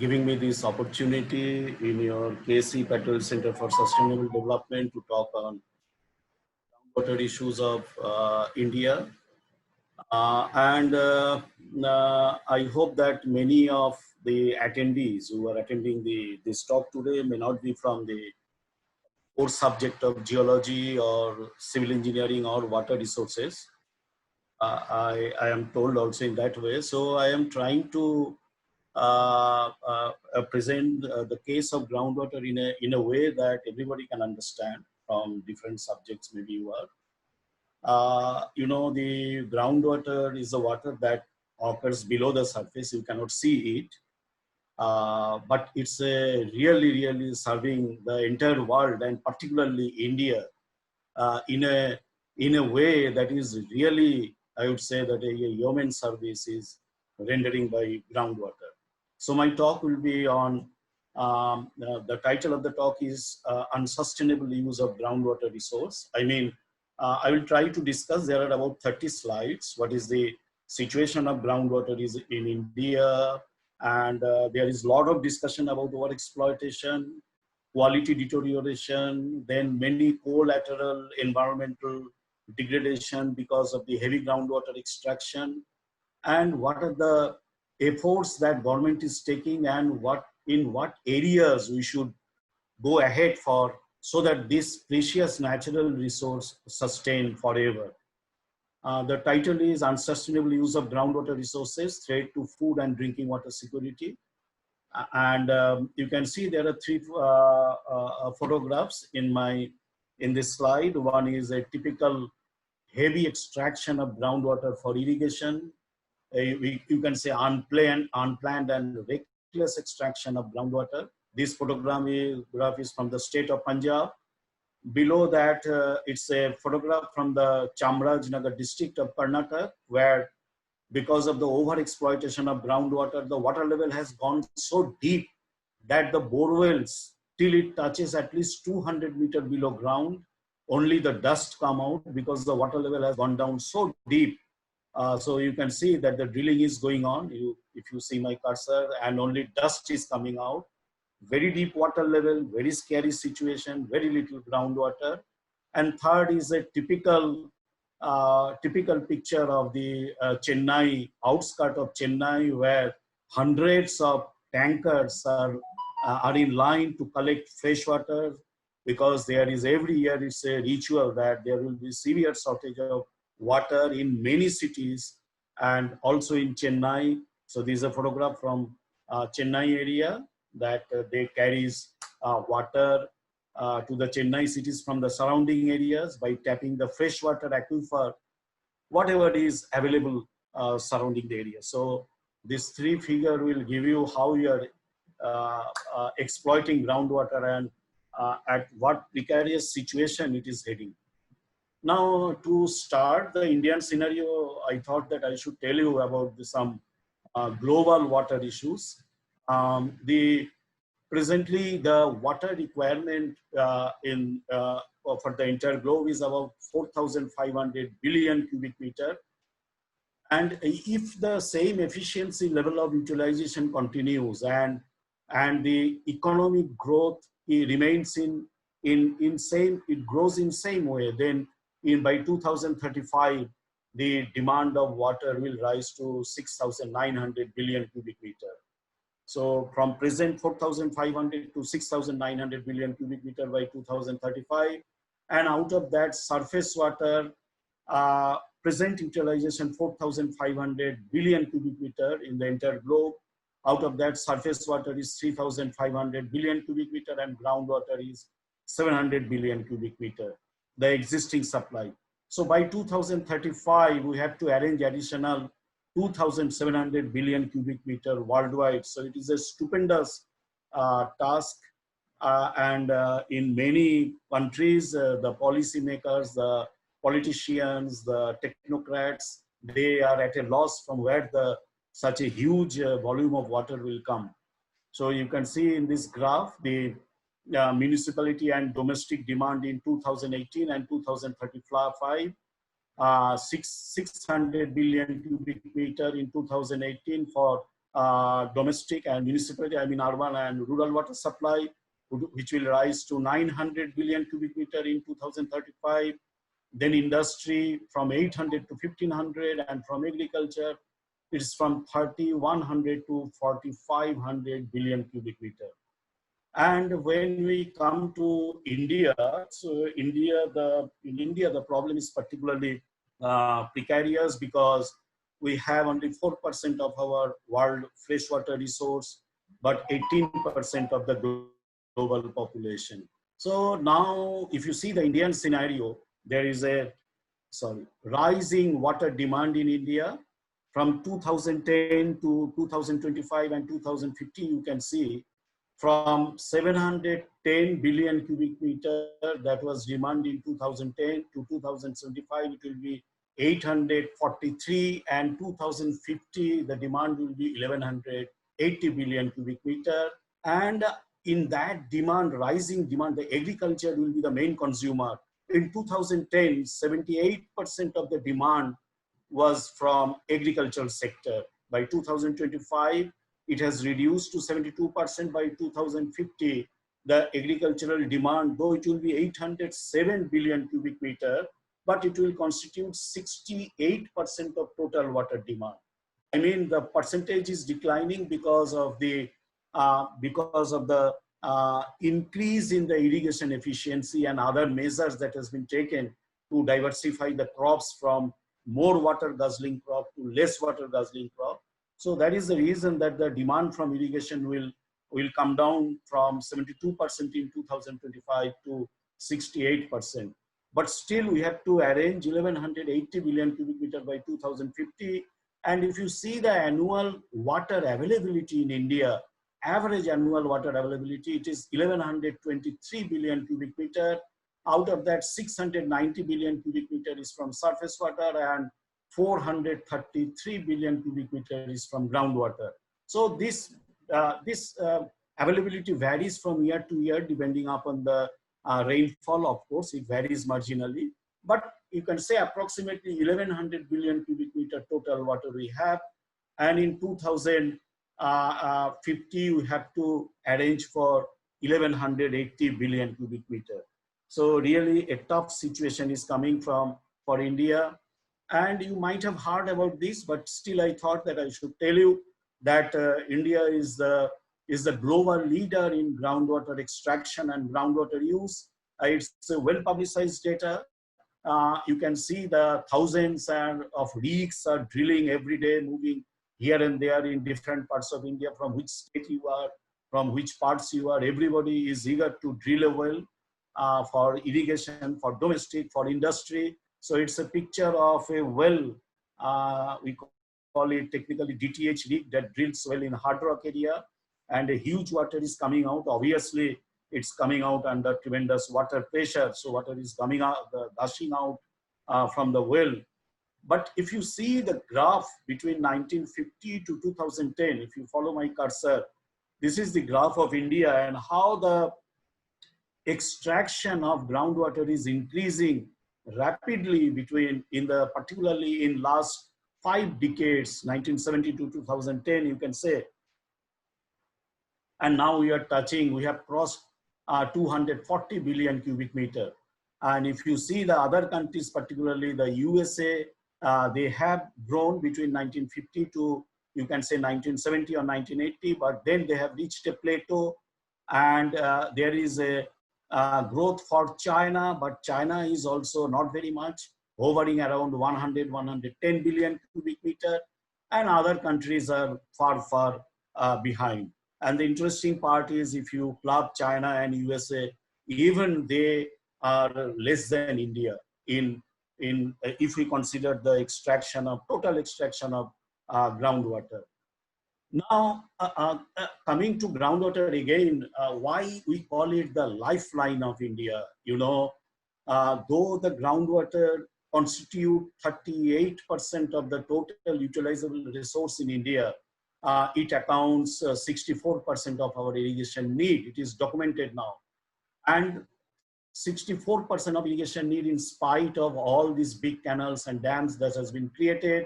giving me this opportunity in your KC Patel Center for Sustainable Development to talk on water issues of India. I hope that many of the attendees who are attending this talk today may not be from the core subject of geology or civil engineering or water resources. I am told also in that way. So I am trying to present the case of groundwater in a way that everybody can understand from different subjects maybe you are. You know, the groundwater is the water that occurs below the surface. You cannot see it. But it's really serving the entire world and particularly India in a way that is really, I would say that a human service is rendering by groundwater. So my talk will be on, the title of the talk is Unsustainable Use of Groundwater Resource. I mean, I will try to discuss, there are about 30 slides, what is the situation of groundwater is in India, and there is a lot of discussion about overexploitation, quality deterioration, then many collateral environmental degradation because of the heavy groundwater extraction, and what are the efforts that government is taking and in what areas we should go ahead for so that this precious natural resource sustain forever. The title is Unsustainable Use of Groundwater Resources, Threat to Food and Drinking Water Security. And you can see there are three photographs in this slide. One is a typical heavy extraction of groundwater for irrigation. You can say unplanned and reckless extraction of groundwater. This photograph is from the state of Punjab. Below that, it's a photograph from the Chamarajanagar district of Karnataka, where because of the overexploitation of groundwater, the water level has gone so deep that the borewells, till it touches at least 200 meters below ground, only the dust come out because the water level has gone down so deep. So you can see that the drilling is going on. If you see my cursor, and only dust is coming out. Very deep water level, very scary situation, very little groundwater. And third is a typical picture of the Chennai, outskirt of Chennai, where hundreds of tankers are in line to collect fresh water, because there is every year it's a ritual that there will be severe shortage of water in many cities and also in Chennai. So this is a photograph from Chennai area that they carries water to the Chennai cities from the surrounding areas by tapping the freshwater aquifer, whatever is available surrounding the area. So this three figure will give you how you are exploiting groundwater and at what precarious situation it is heading. Now, to start the Indian scenario, I thought that I should tell you about some global water issues. Presently, the water requirement for the entire globe is about 4,500 billion cubic meter. And if the same efficiency level of utilization continues and the economic growth remains it grows in same way, then by 2035, the demand of water will rise to 6,900 billion cubic meter. So from present 4,500 to 6,900 billion cubic meter by 2035. And out of that, surface water, present utilization 4,500 billion cubic meter in the entire globe. Out of that, surface water is 3,500 billion cubic meter and groundwater is 700 billion cubic meter, the existing supply. So by 2035, we have to arrange additional 2,700 billion cubic meter worldwide. So it is a stupendous task. And in many countries, the policymakers, the politicians, the technocrats, they are at a loss from where such a huge volume of water will come. So you can see in this graph, the municipality and domestic demand in 2018 and 2035, 600 billion cubic meter in 2018 for domestic and municipality, I mean urban and rural water supply, which will rise to 900 billion cubic meter in 2035. Then industry from 800 to 1500, and from agriculture, it's from 3100 to 4500 billion cubic meter. And when we come to India, so in India, the problem is particularly precarious because we have only 4% of our world freshwater resource, but 18% of the global population. So now, if you see the Indian scenario, there is a rising water demand in India from 2010 to 2025 and 2050. You can see from 710 billion cubic meter that was demand in 2010 to 2075, it will be 843, and 2050 the demand will be 1180 billion cubic meter. And in that demand, rising demand, the agriculture will be the main consumer. In 2010, 78% of the demand was from agricultural sector. By 2025, it has reduced to 72%. By 2050, the agricultural demand, though it will be 807 billion cubic meter, but it will constitute 68% of total water demand. I mean, the percentage is declining because of the increase in the irrigation efficiency and other measures that has been taken to diversify the crops from more water guzzling crop to less water guzzling crop. So that is the reason that the demand from irrigation will come down from 72% in 2025 to 68%. But still we have to arrange 1180 billion cubic meter by 2050. And if you see the annual water availability in India, average annual water availability, it is 1123 billion cubic meter. Out of that, 690 billion cubic meter is from surface water and 433 billion cubic meter is from groundwater. So this availability varies from year to year depending upon the rainfall. Of course, it varies marginally, but you can say approximately 1100 billion cubic meter total water we have. And in 2050, we have to arrange for 1180 billion cubic meter. So really a tough situation is coming for India. And you might have heard about this, but still I thought that I should tell you that India is the global leader in groundwater extraction and groundwater use. It's well-publicized data. You can see the thousands of rigs are drilling every day, moving here and there in different parts of India. From which state you are, from which parts you are, everybody is eager to drill a well for irrigation, for domestic, for industry. So it's a picture of a well, we call it technically DTH rig that drills well in hard rock area, and a huge water is coming out. Obviously, it's coming out under tremendous water pressure. So water is coming out, gushing out from the well. But if you see the graph between 1950 to 2010, if you follow my cursor, this is the graph of India and how the extraction of groundwater is increasing rapidly particularly in last 5 decades, 1970 to 2010, you can say. And now we have crossed 240 billion cubic meter. And if you see the other countries, particularly the USA, they have grown between 1950 to, you can say 1970 or 1980, but then they have reached a plateau. And there is a growth for China, but China is also not very much, hovering around 100, 110 billion cubic meter, and other countries are far behind. And the interesting part is if you club China and USA, even they are less than India if we consider the total extraction of groundwater. Now, coming to groundwater again, why we call it the lifeline of India? You know, though the groundwater constitute 38% of the total utilizable resource in India, it accounts 64% of our irrigation need. It is documented now. And 64% of irrigation need, in spite of all these big canals and dams that has been created,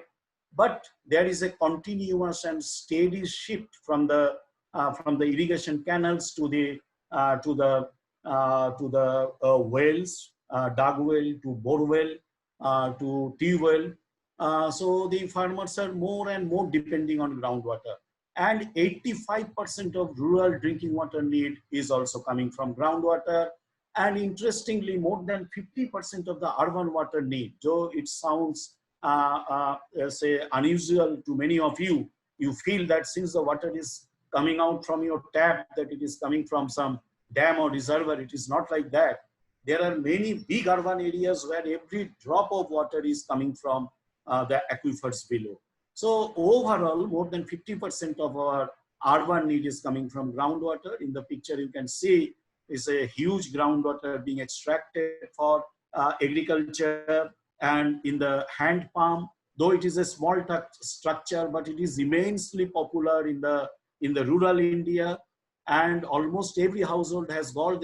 but there is a continuous and steady shift from the irrigation canals to the wells, dug well to bore well to tube well. So the farmers are more and more depending on groundwater, and 85% of rural drinking water need is also coming from groundwater. And interestingly, more than 50% of the urban water need, though it sounds say unusual to many of you, you feel that since the water is coming out from your tap, that it is coming from some dam or reservoir. It is not like that. There are many big urban areas where every drop of water is coming from the aquifers below. So overall, more than 50% of our urban need is coming from groundwater. In the picture, you can see is a huge groundwater being extracted for agriculture, and in the hand pump, though it is a small structure, but it is immensely popular in the rural India, and almost every household has got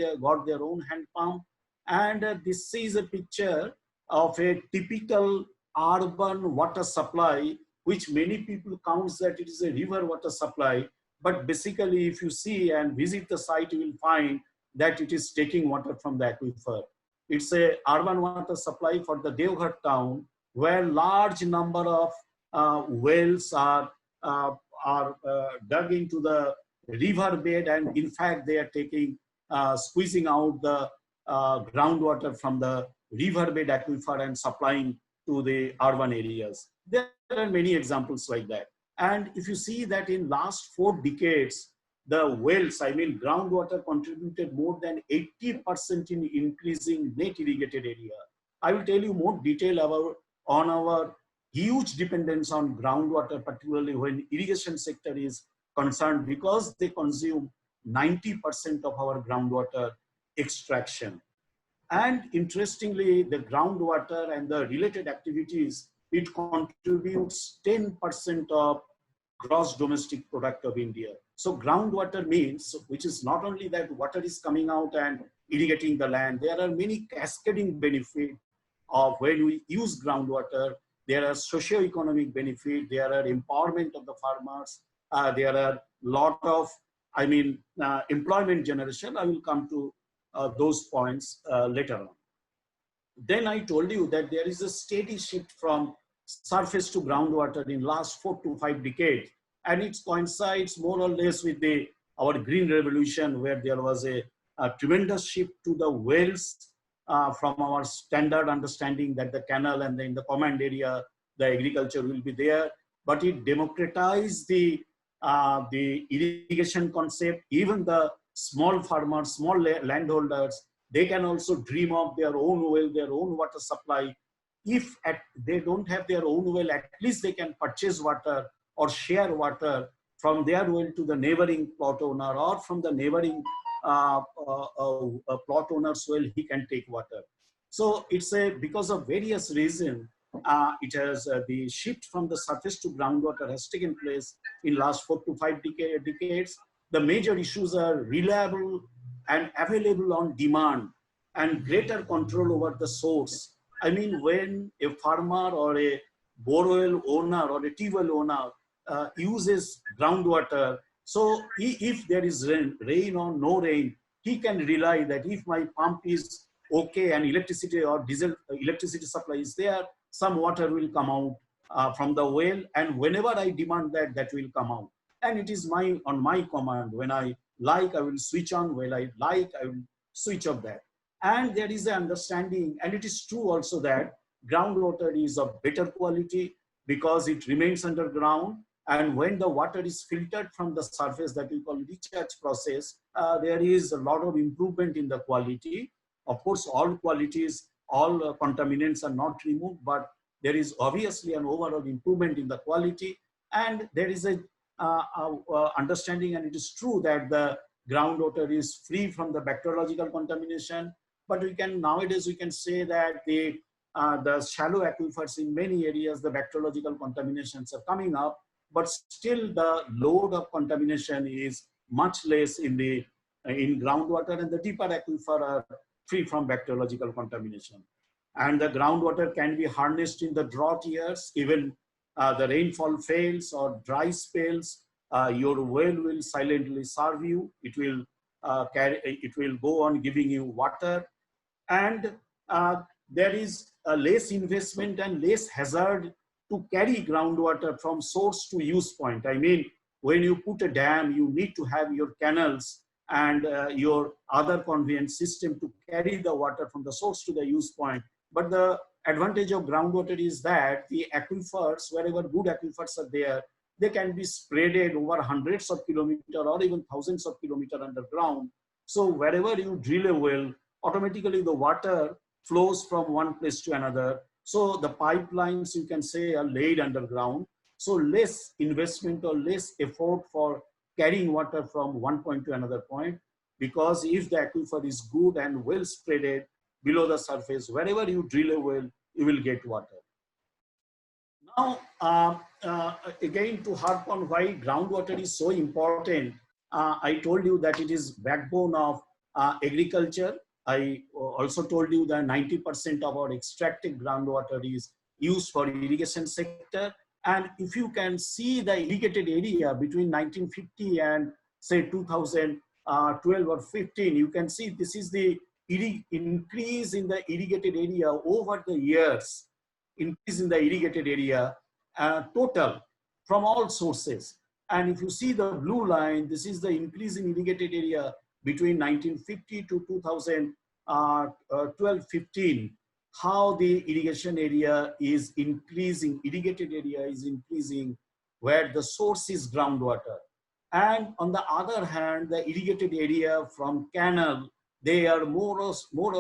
their own hand pump. And this is a picture of a typical urban water supply, which many people count that it is a river water supply. But basically, if you see and visit the site, you will find that it is taking water from the aquifer. It's a urban water supply for the Devghar town, where large number of wells are dug into the river bed, and in fact they are taking squeezing out the groundwater from the riverbed aquifer and supplying to the urban areas. There are many examples like that. And if you see that in last 4 decades, the wells, I mean groundwater, contributed more than 80% in increasing net irrigated area. I will tell you more detail about on our huge dependence on groundwater, particularly when irrigation sector is concerned, because they consume 90% of our groundwater extraction. And interestingly, the groundwater and the related activities, it contributes 10% of gross domestic product of India. So groundwater means, which is not only that water is coming out and irrigating the land, there are many cascading benefits of when we use groundwater. There are socio-economic benefits, there are empowerment of the farmers, there are lot of, employment generation. I will come to those points later on. Then I told you that there is a steady shift from surface to groundwater in last 4 to 5 decades, and it coincides more or less with our green revolution, where there was a tremendous shift to the wells from our standard understanding that the canal and in the command area the agriculture will be there, but it democratized the irrigation concept. Even the small farmers, small landholders, they can also dream of their own well, their own water supply. If they don't have their own well, at least they can purchase water or share water from their well to the neighboring plot owner, or from the neighboring plot owner's well, he can take water. So it's because of various reasons, it has the shift from the surface to groundwater has taken place in last 4 to 5 decades. The major issues are reliable and available on demand, and greater control over the source. I mean, when a farmer or a borewell owner or a tubewell owner uses groundwater, so if there is rain or no rain, he can rely that if my pump is okay and electricity or diesel electricity supply is there, some water will come out from the well, and whenever I demand that, that will come out. And it is on my command. When I like, I will switch on. When I like, I will switch off that. And there is an understanding, and it is true also, that groundwater is of better quality because it remains underground. And when the water is filtered from the surface, that we call recharge process, there is a lot of improvement in the quality. Of course, all qualities, all contaminants are not removed, but there is obviously an overall improvement in the quality. And there is a understanding, and it is true, that the groundwater is free from the bacteriological contamination. But nowadays we can say that the shallow aquifers in many areas, the bacteriological contaminations are coming up, but still the load of contamination is much less in groundwater, and the deeper aquifer are free from bacteriological contamination. And the groundwater can be harnessed in the drought years, even the rainfall fails or dry spells, your well will silently serve you. It will go on giving you water, and there is a less investment and less hazard to carry groundwater from source to use point. I mean, when you put a dam, you need to have your canals and your other conveyance system to carry the water from the source to the use point. But the advantage of groundwater is that the aquifers, wherever good aquifers are there, they can be spreaded over hundreds of kilometers or even thousands of kilometers underground. So wherever you drill a well, automatically the water flows from one place to another. So the pipelines, you can say, are laid underground. So less investment or less effort for carrying water from one point to another point, because if the aquifer is good and well spreaded below the surface, wherever you drill a well, you will get water. Now, again, to harp on why groundwater is so important, I told you that it is backbone of agriculture. I also told you that 90% of our extracted groundwater is used for irrigation sector. And if you can see the irrigated area between 1950 and say 2012 or 15, you can see this is the increase in the irrigated area over the years, increase in the irrigated area total from all sources. And if you see the blue line, this is the increase in irrigated area between 1950 to 2012-15, how the irrigation area is increasing, irrigated area is increasing, where the source is groundwater. And on the other hand, the irrigated area from canal, they are more or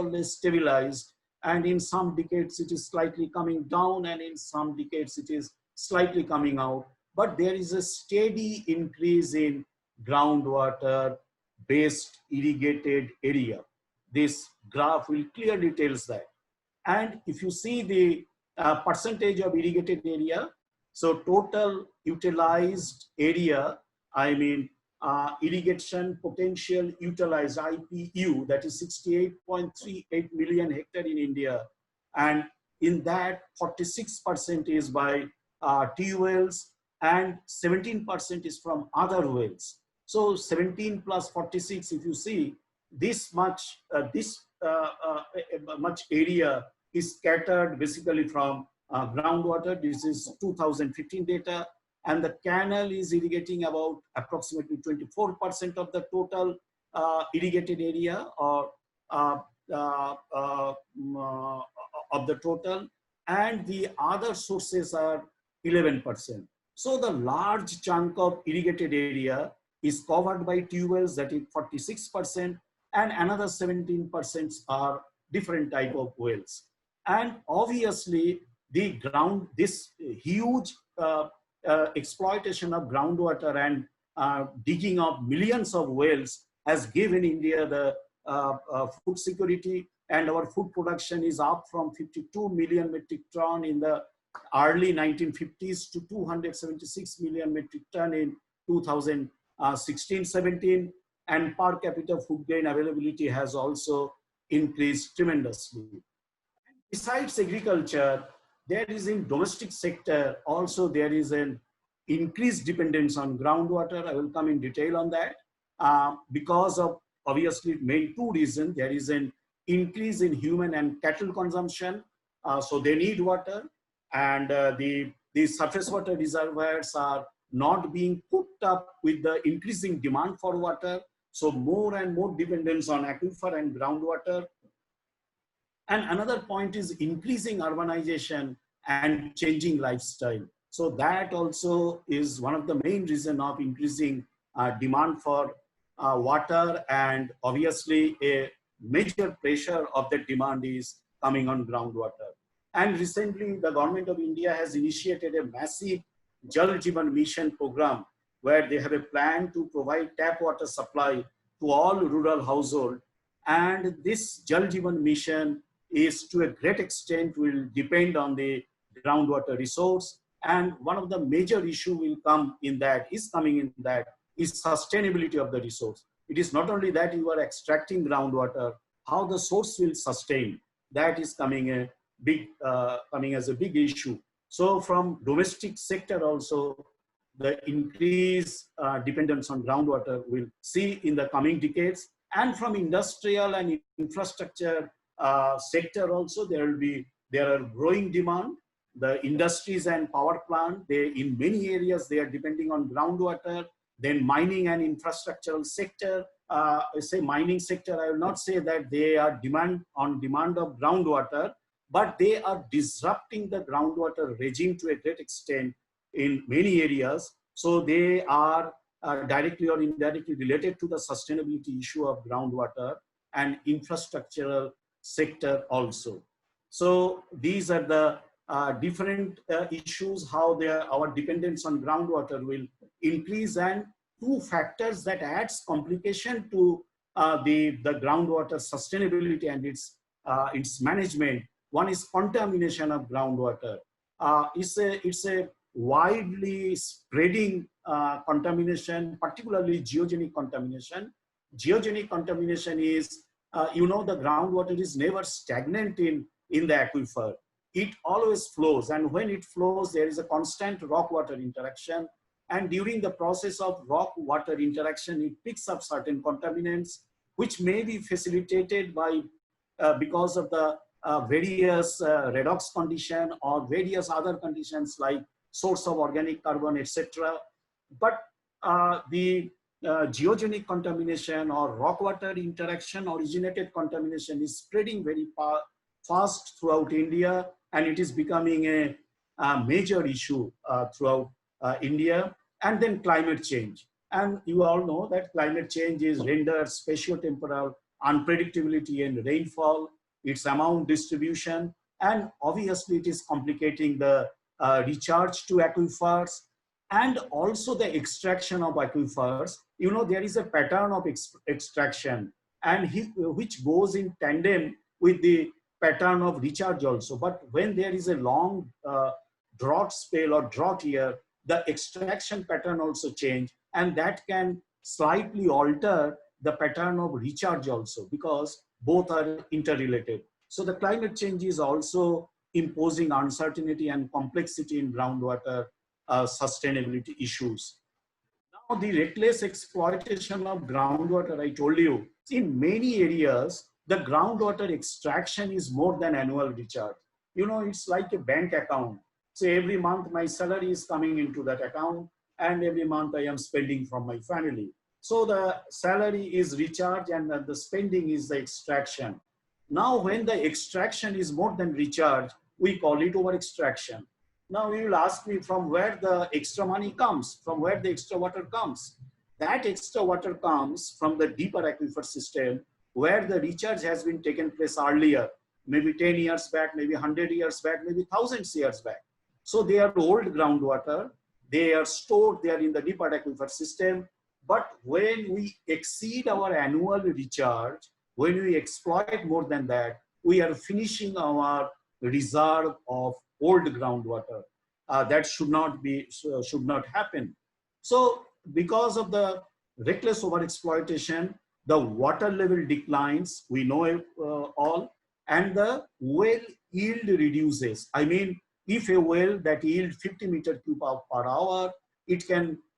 less stabilized. And in some decades, it is slightly coming down, and in some decades, it is slightly coming out. But there is a steady increase in groundwater based irrigated area. This graph will clearly tells that. And if you see the percentage of irrigated area, so total utilized area, I mean irrigation potential utilized, IPU, that is 68.38 million hectare in India. And in that, 46% is by T wells and 17% is from other wells. So 17 plus 46, if you see, this much much area is scattered basically from groundwater. This is 2015 data, and the canal is irrigating about approximately 24% of the total irrigated area or of the total, and the other sources are 11%. So the large chunk of irrigated area is covered by tubewells, that is 46%, and another 17% are different type of wells. And obviously, this huge exploitation of groundwater and digging of millions of wells has given India the food security, and our food production is up from 52 million metric ton in the early 1950s to 276 million metric ton in 2016-17, and per capita food grain availability has also increased tremendously. Besides agriculture, there is in domestic sector also there is an increased dependence on groundwater. I will come in detail on that because of obviously main two reasons. There is an increase in human and cattle consumption, so they need water, and the surface water reservoirs are not being hooked up with the increasing demand for water. So more and more dependence on aquifer and groundwater. And another point is increasing urbanization and changing lifestyle. So that also is one of the main reasons of increasing demand for water, and obviously a major pressure of that demand is coming on groundwater. And recently the government of India has initiated a massive Jal Jeevan Mission program, where they have a plan to provide tap water supply to all rural households. And this Jal Jeevan Mission is to a great extent will depend on the groundwater resource. And one of the major issue will come in that, is sustainability of the resource. It is not only that you are extracting groundwater, how the source will sustain, that is coming as a big issue. So from domestic sector also, the increased dependence on groundwater will see in the coming decades. And from industrial and infrastructure sector also, there are growing demand. The industries and power plant, in many areas, they are depending on groundwater. Then mining and infrastructural sector, say mining sector, I will not say that they are demand of groundwater, but they are disrupting the groundwater regime to a great extent in many areas. So they are directly or indirectly related to the sustainability issue of groundwater and infrastructural sector also. So these are the different issues, how our dependence on groundwater will increase, and two factors that adds complication to the groundwater sustainability and its management. One is contamination of groundwater. It's a widely spreading contamination, particularly geogenic contamination. Geogenic contamination is, the groundwater is never stagnant in the aquifer. It always flows, and when it flows, there is a constant rock-water interaction. And during the process of rock-water interaction, it picks up certain contaminants, which may be facilitated by because of the various redox condition or various other conditions like source of organic carbon, etc. But the geogenic contamination or rock-water interaction originated contamination is spreading very fast throughout India, and it is becoming a major issue throughout India. And then climate change. And you all know that climate change is rendered spatio-temporal unpredictability in rainfall, its amount distribution, and obviously it is complicating the recharge to aquifers and also the extraction of aquifers. There is a pattern of extraction and which goes in tandem with the pattern of recharge also. But when there is a long drought spell or drought year, the extraction pattern also change, and that can slightly alter the pattern of recharge also, because both are interrelated. So the climate change is also imposing uncertainty and complexity in groundwater sustainability issues. Now, the reckless exploitation of groundwater, I told you, in many areas, the groundwater extraction is more than annual recharge. It's like a bank account. So every month my salary is coming into that account, and every month I am spending from my family. So the salary is recharge and the spending is the extraction. Now, when the extraction is more than recharge, we call it over extraction. Now you will ask me from where the extra money comes, from where the extra water comes. That extra water comes from the deeper aquifer system where the recharge has been taken place earlier, maybe 10 years back, maybe 100 years back, maybe thousands years back. So they are old groundwater, they are stored there in the deeper aquifer system. But when we exceed our annual recharge, when we exploit more than that, we are finishing our reserve of old groundwater. That should not happen. So because of the reckless overexploitation, the water level declines, we know it all, and the well yield reduces. I mean, if a well that yields 50 meter cube per hour,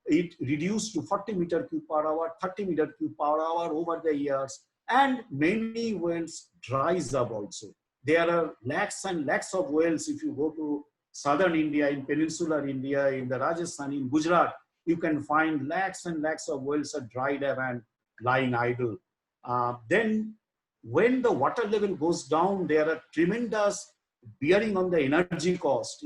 it reduced to 40 meter cube per hour, 30 meter cube per hour over the years, and many wells dries up also. There are lakhs and lakhs of wells. If you go to southern India, in peninsular India, in the Rajasthan, in Gujarat, you can find lakhs and lakhs of wells are dried up and lying idle. Then when the water level goes down, there are tremendous bearing on the energy cost.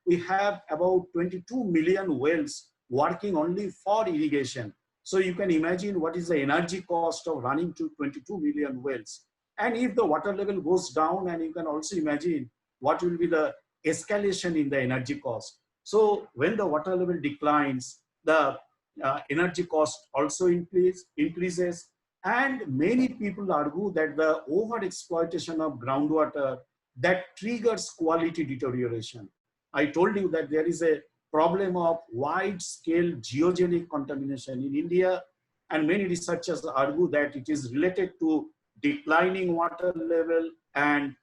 We have about 22 million wells working only for irrigation. So you can imagine what is the energy cost of running to 22 million wells. And if the water level goes down, and you can also imagine what will be the escalation in the energy cost. So when the water level declines, the energy cost also increases. And many people argue that the overexploitation of groundwater that triggers quality deterioration. I told you that there is a problem of wide-scale geogenic contamination in India, and many researchers argue that it is related to declining water level and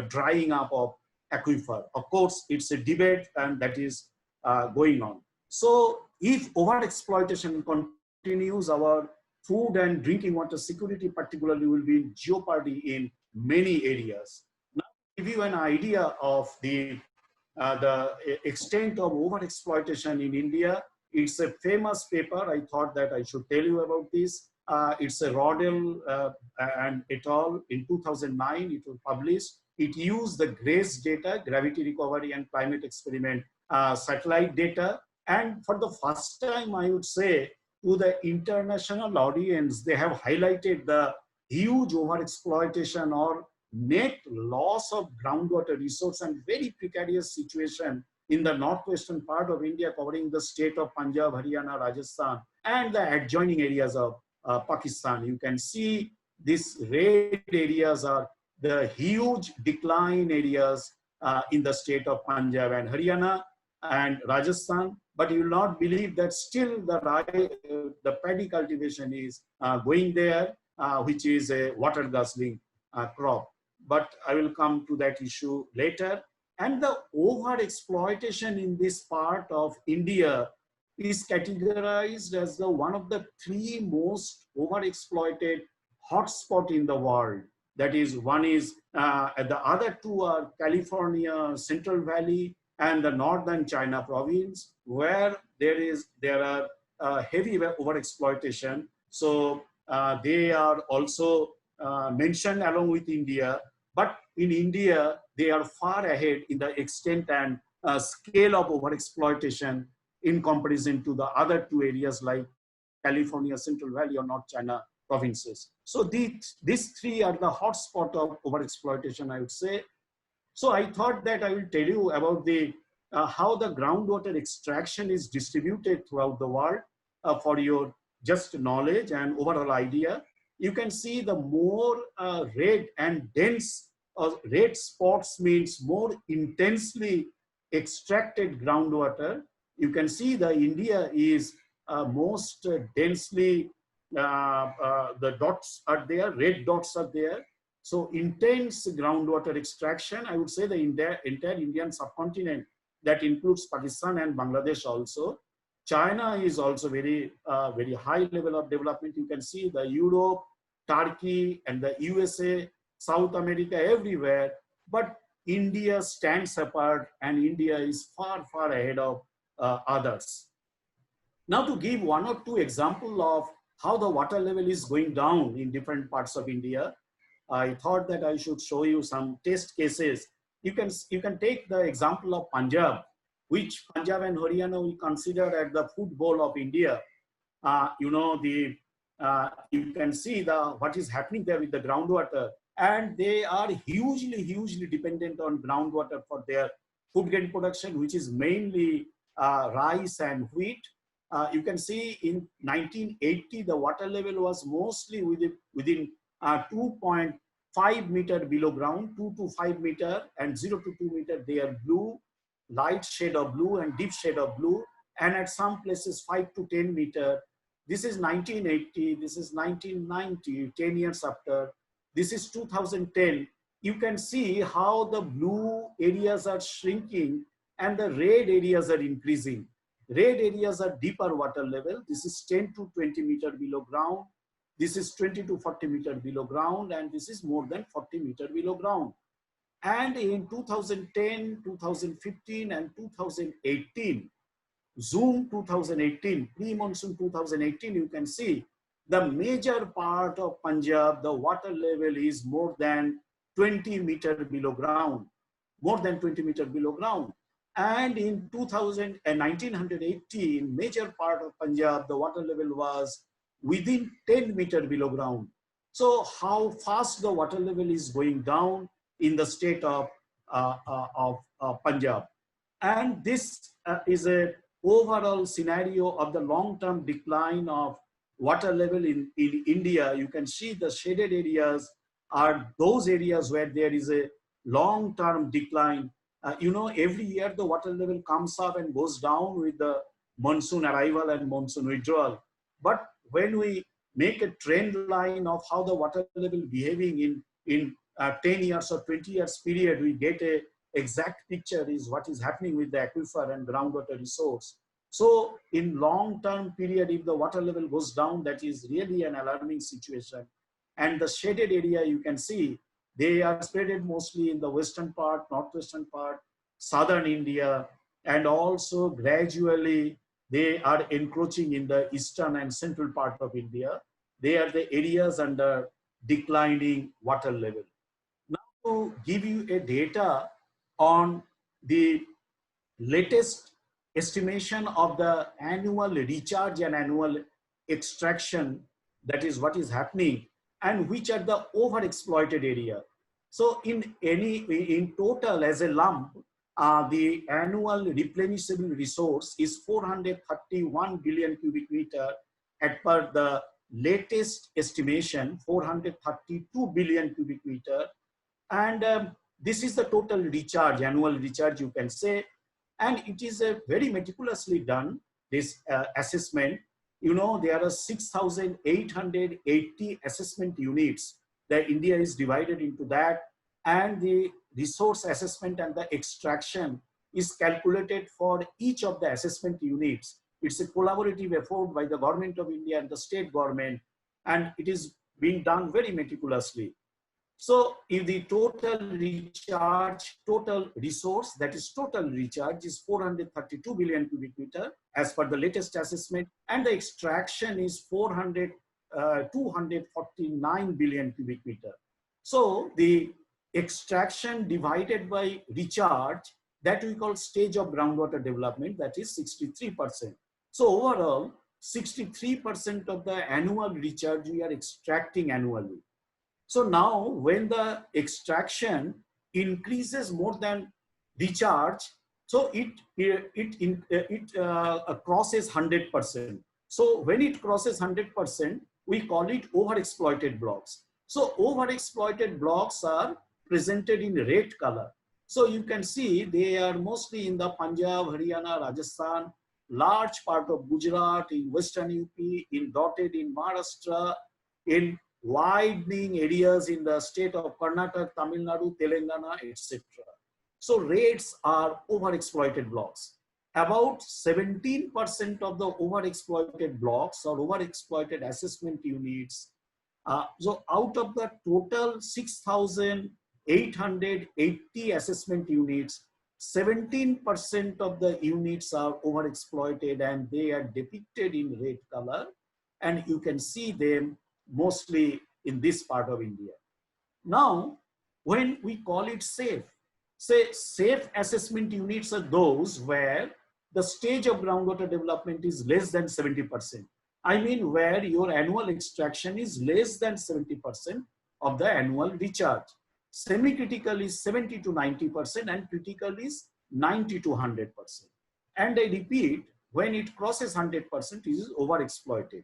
drying up of aquifer. Of course, it's a debate and that is going on. So if overexploitation continues, our food and drinking water security particularly will be in jeopardy in many areas. Now, to give you an idea of the extent of overexploitation in India, it's a famous paper. I thought that I should tell you about this. It's a Rodell and et al. In 2009, it was published. It used the GRACE data, Gravity Recovery and Climate Experiment satellite data. And for the first time, I would say, to the international audience, they have highlighted the huge overexploitation or net loss of groundwater resource and very precarious situation in the northwestern part of India, covering the state of Punjab, Haryana, Rajasthan, and the adjoining areas of Pakistan. You can see these red areas are the huge decline areas in the state of Punjab and Haryana and Rajasthan. But you will not believe that still the paddy cultivation is going there, which is a water guzzling crop. But I will come to that issue later. And the overexploitation in this part of India is categorized as one of the 3 most overexploited hotspots in the world. That is, one is, the other 2 are California, Central Valley, and the northern China province, where there are heavy overexploitation. So they are also mentioned along with India, but in India, they are far ahead in the extent and scale of overexploitation in comparison to the other 2 areas like California, Central Valley, or North China provinces. So these 3 are the hotspot of overexploitation, I would say. So I thought that I will tell you about the how the groundwater extraction is distributed throughout the world for your just knowledge and overall idea. You can see the more red and dense red spots means more intensely extracted groundwater. You can see the India is most densely, the dots are there, red dots are there. So intense groundwater extraction, I would say the entire Indian subcontinent, that includes Pakistan and Bangladesh also. China is also very high level of development. You can see the Europe, Turkey, and the USA, South America, everywhere. But India stands apart, and India is far, far ahead of others. Now, to give 1 or 2 examples of how the water level is going down in different parts of India, I thought that I should show you some test cases. You can take the example of Punjab, which Punjab and Haryana we consider at the football of India. You know, you can see what is happening there with the groundwater, and they are hugely dependent on groundwater for their food grain production, which is mainly rice and wheat. You can see in 1980, the water level was mostly within 2.5 meter below ground, 2 to 5 meter, and 0 to 2 meter, they are blue, light shade of blue and deep shade of blue, and at some places 5 to 10 meter. This is 1980, this is 1990, 10 years after. This is 2010. You can see how the blue areas are shrinking and the red areas are increasing. Red areas are deeper water level. This is 10 to 20 meter below ground. This is 20 to 40 meter below ground, and this is more than 40 meter below ground. And in 2010, 2015, and 2018, Zoom 2018, pre-monsoon 2018, you can see the major part of Punjab, the water level is more than 20 meter below ground, more than 20 meter below ground. And in 1918, major part of Punjab, the water level was within 10 meter below ground. So how fast the water level is going down in the state of Punjab. And this is a overall scenario of the long-term decline of water level in India. You can see the shaded areas are those areas where there is a long-term decline. You know, every year the water level comes up and goes down with the monsoon arrival and monsoon withdrawal. But when we make a trend line of how the water level behaving in 10 years or 20 years period, we get exact picture is what is happening with the aquifer and groundwater resource. So in long-term period, if the water level goes down, that is really an alarming situation. And the shaded area you can see, they are spread mostly in the western part, northwestern part, southern India, and also gradually they are encroaching in the eastern and central part of India. They are the areas under declining water level. Now to give you a data on the latest estimation of the annual recharge and annual extraction, that is what is happening, and which are the overexploited area. So in total as a lump, the annual replenishable resource is 431 billion cubic meter at per the latest estimation, 432 billion cubic meter. And this is the total recharge, annual recharge you can say. And it is very meticulously done, this assessment. You know, there are 6,880 assessment units that India is divided into that. And the resource assessment and the extraction is calculated for each of the assessment units. It's a collaborative effort by the government of India and the state government, and it is being done very meticulously. So if the total recharge, total resource, that is total recharge, is 432 billion cubic meter as per the latest assessment, and the extraction is 249 billion cubic meter. So the extraction divided by recharge, that we call stage of groundwater development, that is 63%. So overall, 63% of the annual recharge we are extracting annually. So now when the extraction increases more than recharge, so it crosses 100%. So when it crosses 100%, we call it overexploited blocks. So overexploited blocks are presented in red color. So you can see they are mostly in the Punjab, Haryana, Rajasthan, large part of Gujarat, in Western UP, in dotted in Maharashtra, in widening areas in the state of Karnataka, Tamil Nadu, Telangana, etc. So reds are overexploited blocks. About 17% of the overexploited blocks or overexploited assessment units. So out of the total 6,880 assessment units, 17% of the units are overexploited, and they are depicted in red color, and you can see them mostly in this part of India. Now, when we call it safe, say safe assessment units are those where the stage of groundwater development is less than 70%. I mean where your annual extraction is less than 70% of the annual recharge. Semi-critical is 70 to 90% and critical is 90 to 100%. And I repeat, when it crosses 100%, it is overexploited.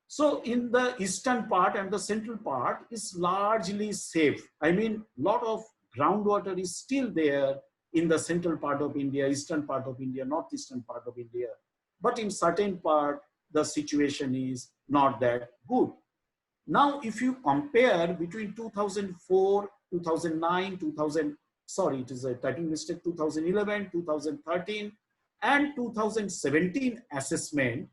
So in the eastern part and the central part is largely safe. I mean, a lot of groundwater is still there in the central part of India, eastern part of India, northeastern part of India. But in certain part, the situation is not that good. Now, if you compare between 2004, 2009, 2011, 2013, and 2017 assessment,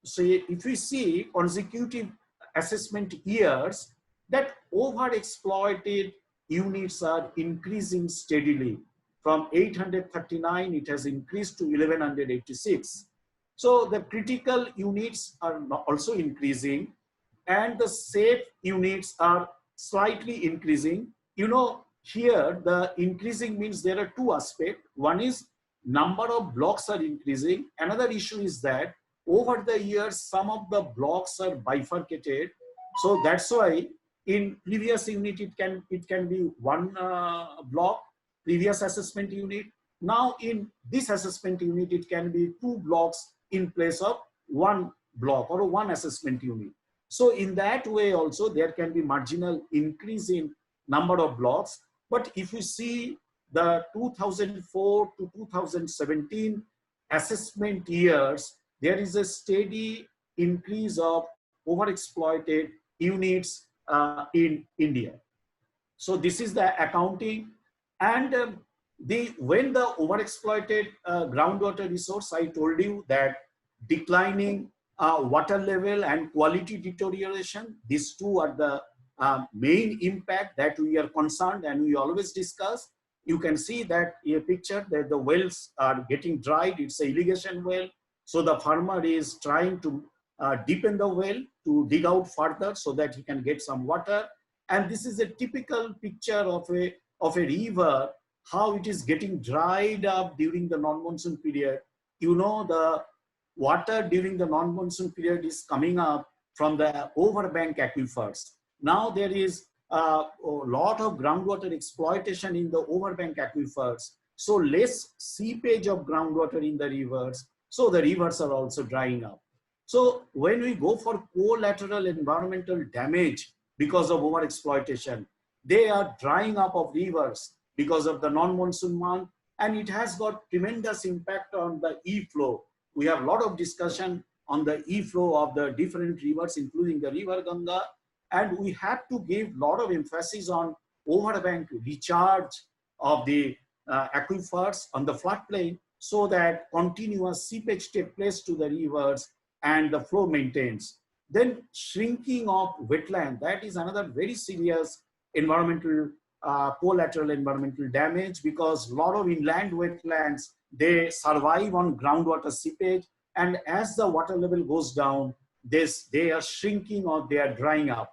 so if we see consecutive assessment years, that overexploited units are increasing steadily. From 839, it has increased to 1186. So the critical units are also increasing, and the safe units are slightly increasing. You know, here the increasing means there are two aspects. One is number of blocks are increasing. Another issue is that over the years, some of the blocks are bifurcated. So that's why in previous unit, it can be one block, previous assessment unit. Now in this assessment unit, it can be two blocks in place of one block or one assessment unit. So in that way also, there can be marginal increase in number of blocks. But if you see the 2004 to 2017 assessment years, there is a steady increase of overexploited units in India. So this is the accounting. And When the overexploited groundwater resource, I told you that declining water level and quality deterioration, these two are the main impact that we are concerned and we always discuss. You can see that in a picture that the wells are getting dried. It's a irrigation well. So the farmer is trying to deepen the well to dig out further so that he can get some water. And this is a typical picture of a river, how it is getting dried up during the non-monsoon period. You know, the water during the non-monsoon period is coming up from the overbank aquifers. Now there is a lot of groundwater exploitation in the overbank aquifers. So less seepage of groundwater in the rivers. So the rivers are also drying up. So when we go for collateral environmental damage because of overexploitation, they are drying up of rivers because of the non-monsoon month, and it has got tremendous impact on the e-flow. We have a lot of discussion on the e-flow of the different rivers, including the river Ganga, and we have to give a lot of emphasis on overbank recharge of the aquifers on the floodplain so that continuous seepage takes place to the rivers and the flow maintains. Then shrinking of wetland, that is another very serious environmental collateral environmental damage, because a lot of inland wetlands, they survive on groundwater seepage, and as the water level goes down, they are shrinking or they are drying up.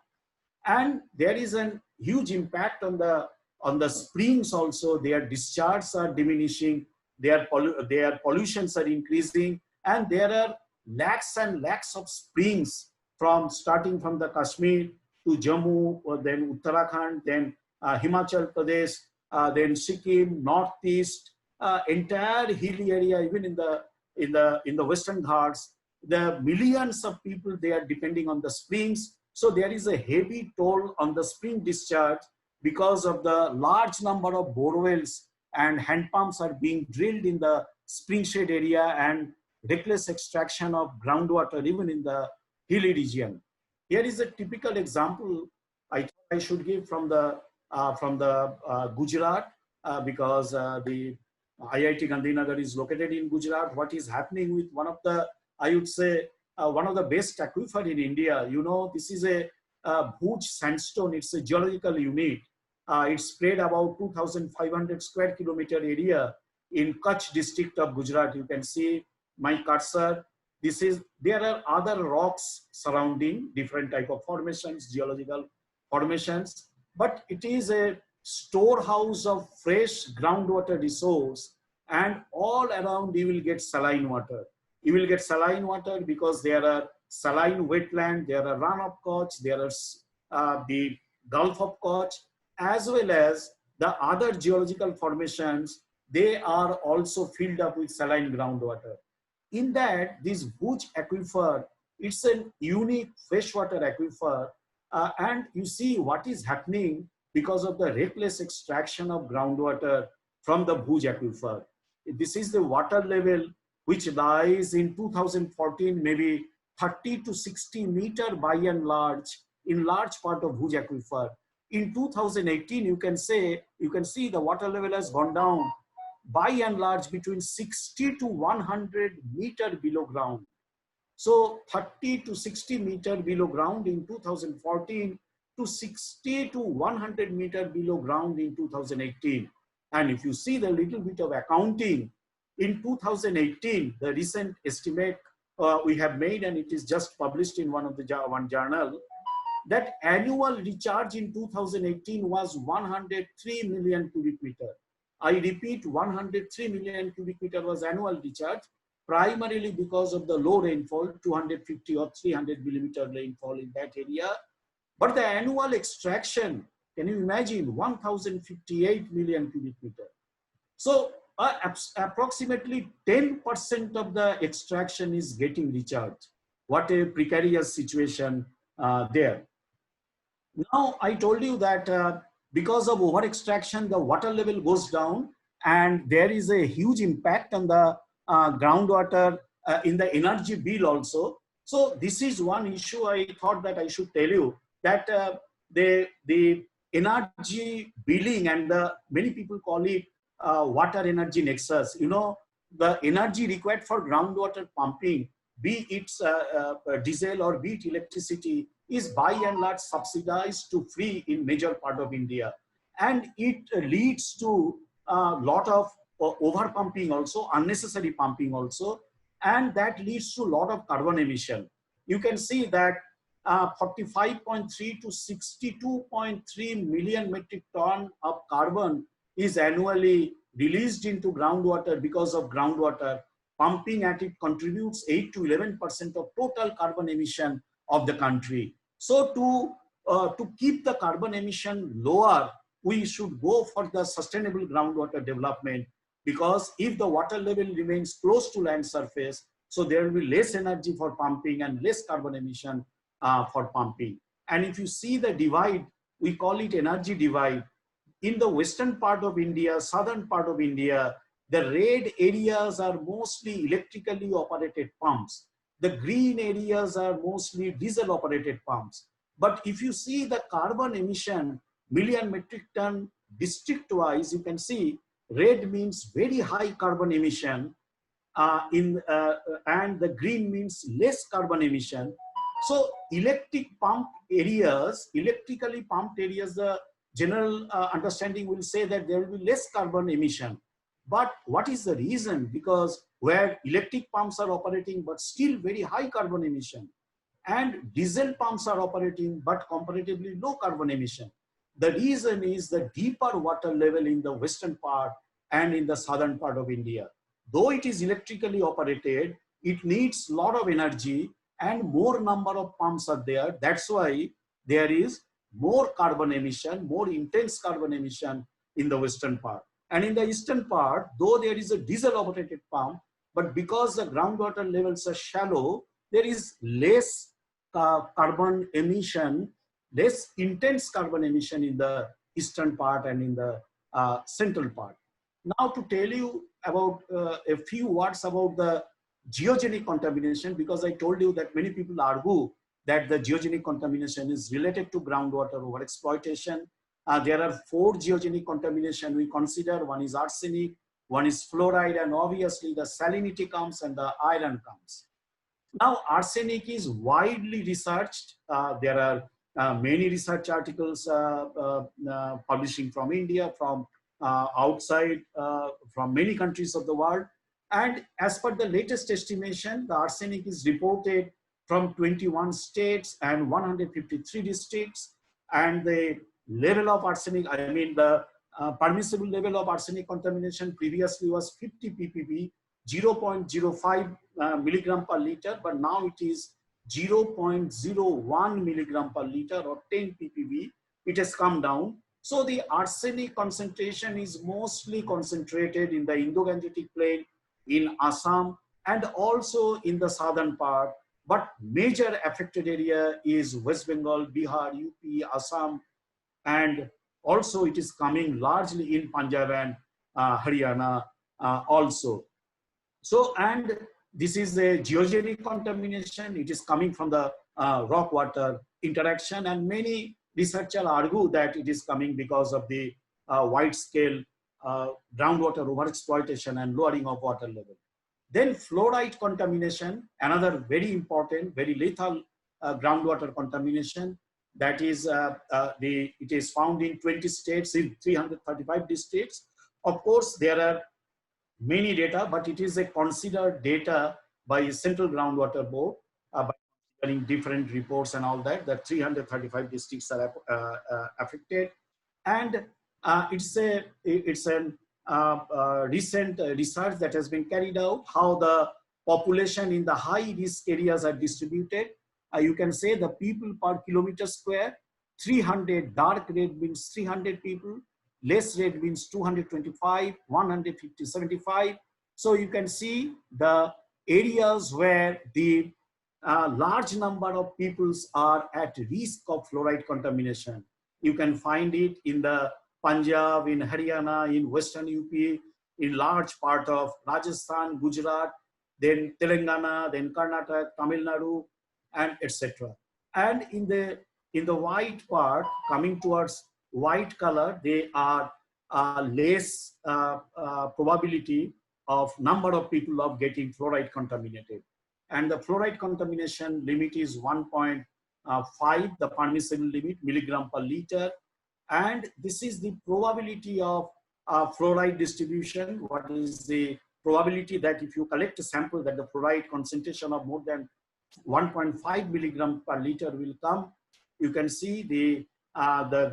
And there is a huge impact on the springs also. Their discharges are diminishing, their pollutions are increasing, and there are lakhs and lakhs of springs starting from the Kashmir to Jammu, or then Uttarakhand, then Himachal Pradesh, then Sikkim, Northeast, entire hilly area, even in the Western Ghats. The millions of people, they are depending on the springs. So there is a heavy toll on the spring discharge because of the large number of borewells and hand pumps are being drilled in the spring shade area and reckless extraction of groundwater even in the hilly region. Here is a typical example I should give from the Gujarat, because the IIT Gandhinagar is located in Gujarat. What is happening with one of the, I would say, one of the best aquifer in India? You know, this is a Bhuj sandstone. It's a geological unit. It's spread about 2,500 square kilometer area in Kutch district of Gujarat. You can see my cursor. There are other rocks surrounding different type of formations, geological formations, but it is a storehouse of fresh groundwater resource, and all around you will get saline water. You will get saline water because there are saline wetland, there are run of Kutch, there are the Gulf of Kutch, as well as the other geological formations. They are also filled up with saline groundwater. In that, this Bhuj aquifer, it's a unique freshwater aquifer, and you see what is happening because of the reckless extraction of groundwater from the Bhuj aquifer. This is the water level which lies in 2014, maybe 30 to 60 meter by and large in large part of Bhuj aquifer. In 2018, you can see the water level has gone down by and large between 60 to 100 meter below ground. So 30 to 60 meter below ground in 2014 to 60 to 100 meter below ground in 2018. And if you see the little bit of accounting, in 2018, the recent estimate we have made, and it is just published in one journal, that annual recharge in 2018 was 103 million cubic meter. I repeat, 103 million cubic meter was annual recharge, primarily because of the low rainfall, 250 or 300 millimeter rainfall in that area. But the annual extraction, can you imagine, 1058 million cubic meter. So approximately 10% of the extraction is getting recharged. What a precarious situation there. Now, I told you that because of over extraction, the water level goes down, and there is a huge impact on the groundwater in the energy bill also. So this is one issue I thought that I should tell you, that the energy billing, and many people call it water energy nexus. You know, the energy required for groundwater pumping, be it diesel or be it electricity, is by and large subsidized to free in major part of India. And it leads to a lot of over pumping also, unnecessary pumping also, and that leads to a lot of carbon emission. You can see that 45.3 to 62.3 million metric ton of carbon is annually released into groundwater because of groundwater pumping, and it contributes 8 to 11% of total carbon emission of the country. So to keep the carbon emission lower, we should go for the sustainable groundwater development, because if the water level remains close to land surface, so there will be less energy for pumping and less carbon emission for pumping. And if you see the divide, we call it energy divide. In the western part of India, southern part of India, the red areas are mostly electrically operated pumps. The green areas are mostly diesel operated pumps. But if you see the carbon emission, million metric ton district wise, you can see red means very high carbon emission, and the green means less carbon emission. So electrically pumped areas, the general understanding will say that there will be less carbon emission. But what is the reason? Because where electric pumps are operating, but still very high carbon emission, and diesel pumps are operating, but comparatively low carbon emission. The reason is the deeper water level in the western part and in the southern part of India. Though it is electrically operated, it needs a lot of energy and more number of pumps are there. That's why there is more carbon emission, more intense carbon emission in the western part. And in the eastern part, though there is a diesel operated pump, but because the groundwater levels are shallow, there is less carbon emission, less intense carbon emission in the eastern part and in the central part. Now to tell you about a few words about the geogenic contamination, because I told you that many people argue that the geogenic contamination is related to groundwater overexploitation. There are 4 geogenic contamination we consider. One is arsenic, one is fluoride, and obviously the salinity comes and the iron comes. Now arsenic is widely researched. There are many research articles publishing from India, from outside, from many countries of the world. And as per the latest estimation, the arsenic is reported from 21 states and 153 districts. And the level of arsenic, I mean the permissible level of arsenic contamination previously was 50 ppb, 0.05 milligram per liter, but now it is 0.01 milligram per liter or 10 ppb. It has come down. So the arsenic concentration is mostly concentrated in the Indo-Gangetic plain, in Assam, and also in the southern part. But major affected area is West Bengal, Bihar, UP, Assam, and also it is coming largely in Punjab and Haryana also. So, and this is a geogenic contamination. It is coming from the rock water interaction, and many researchers argue that it is coming because of the wide scale groundwater overexploitation and lowering of water level. Then fluoride contamination, another very important, very lethal groundwater contamination. That is, it is found in 20 states, in 335 districts. Of course, there are many data, but it is a considered data by Central Groundwater Board, by considering different reports and all that, that 335 districts are affected. And it's a recent research that has been carried out, how the population in the high risk areas are distributed. You can say the people per kilometer square, 300, dark red means 300 people, less red means 225, 150, 75. So you can see the areas where the large number of peoples are at risk of fluoride contamination. You can find it in the Punjab, in Haryana, in Western UP, in large part of Rajasthan, Gujarat, then Telangana, then Karnataka, Tamil Nadu, and etc. And in the white part, coming towards white color, they are less probability of number of people of getting fluoride contaminated. And the fluoride contamination limit is 1.5, the permissible limit, milligram per liter. And this is the probability of fluoride distribution. What is the probability that if you collect a sample that the fluoride concentration of more than 1.5 milligram per liter will come? You can see the